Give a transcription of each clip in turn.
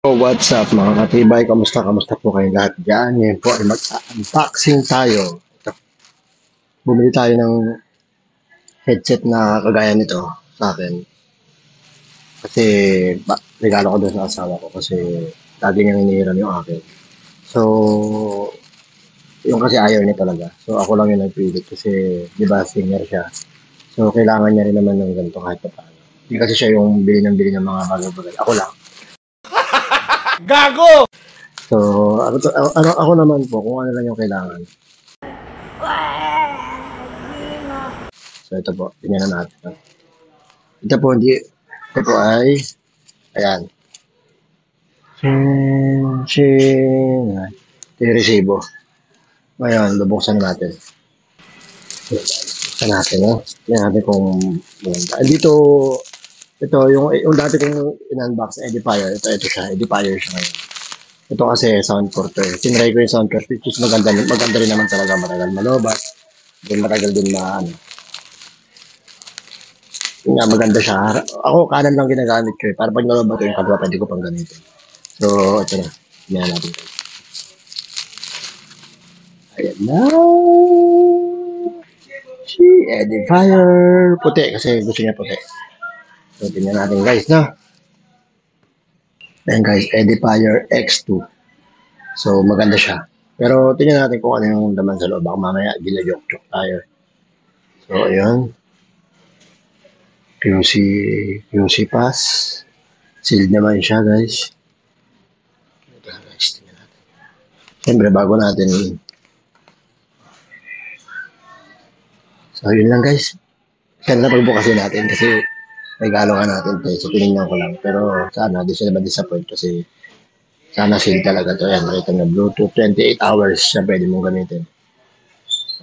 So, what's up mga katibay? Kamusta po kayo lahat dyan? Ngayon po ay mag-unboxing tayo. Ito, bumili tayo ng headset na kagaya nito sa akin. Kasi regalo ko doon sa asawa ko kasi lagi niyang inihiram yung akin. So, yung kasi ayaw niya talaga. So, ako lang yung nagpilit kasi di ba singer siya. So, kailangan niya rin naman ng ganito kahit pa paano. Hindi kasi siya yung bili ng mga bagay-bagay. Ako lang. Gago! So, ako naman po kung ano lang yung kailangan. So, ito po. Tingnan na natin. Ito po ay, ayan. Ito yung resibo. Ngayon, bubuksan natin. Bubuksan natin, no? Tingnan natin kung maganda. Dito, ito, yung dati kong in-unbox, edifier. Ito siya, edifier siya ngayon. Ito kasi soundcore to eh. Tinry ko yung soundcore, which is maganda rin naman talaga. Matagal malobat. Then matagal din nga maganda siya. Ako kanan lang ginagamit ko eh. Para pag nalobat ko yung kaliwa, pwede ko pang gamitin. So, ito na. Tingnan natin. Ayan na. Si edifier. Puti kasi gusto niya puti. So, tingnan natin guys, no? Ayan guys, edifier X2. So, maganda siya. Pero tingnan natin kung ano yung laman sa loob. Baka mamaya ginajok-jok tayo. So, ayun. QC pass. Sealed naman siya guys. Ito na guys, tingnan natin. Siyempre, bago natin. So, yun lang guys. Sana pagbukasin natin kasi regalo nga natin to. So, tinignan ko lang. Pero sana, di sila ma-disappoint kasi sana seal talaga to. Ayan, nakita nyo, Bluetooth 28 hours siya pwede mong gamitin.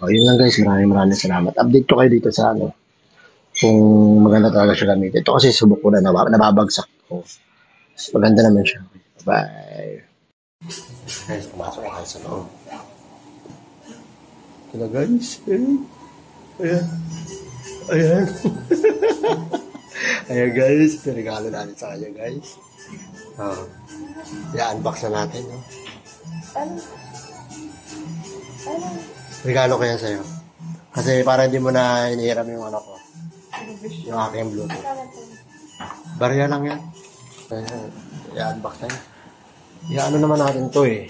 So, yun lang guys. Maraming salamat. Update ko kayo dito sa ano. Kung maganda talaga siya gamitin. Ito kasi subok ko na nababagsak ko. Maganda naman siya. Bye. Guys, pumasok na tayo sa loob. Ito na guys. Ayan. Ayan. Ayan guys. Ito regalo natin sa kanya guys. I-unbox na natin. No? Regalo ko yan sa'yo. Kasi para hindi mo na inihiram yung ano ko. Yung aking Bluetooth. Barya lang yan. I-unbox na yan. I-ano naman natin to eh.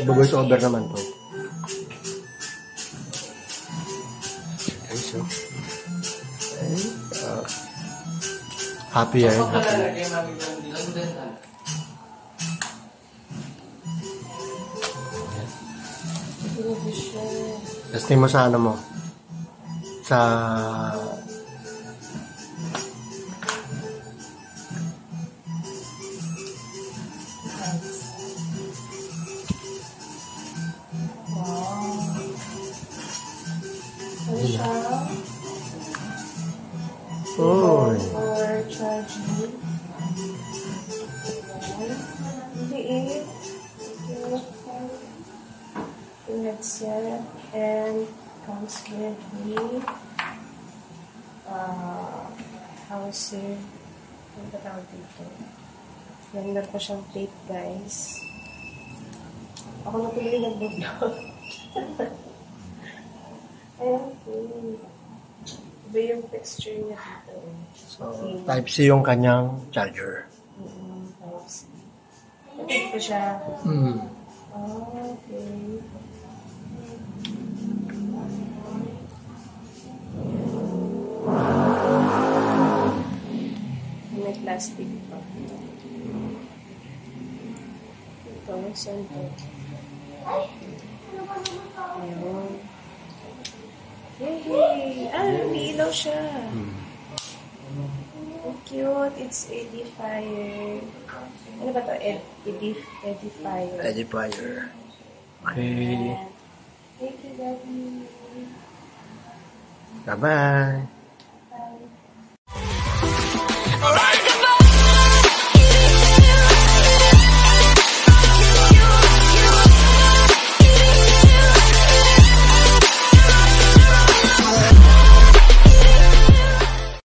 I-voice over naman to. Okay, so. Okay. Happy yan. Happy. Testing mo sa ano mo. Sa oh. For charging. Liit. Yung headset. And comes with the housing. Ano ba tawag dito? Meron pa siyang plate, guys. Ako na tuloy nag-vlog. Ayan. Iba yung texture niya dito. So, Type-C yung kanyang charger. Type-C. Ito ko siya. Okay. May plastic pa. Ito, saan po? Ayun. Yay! May ilaw siya. Oh, cute. It's edifier. Ano ba ito? Edifier. Edifier. Okay. Thank you, Daddy. Bye-bye. Bye.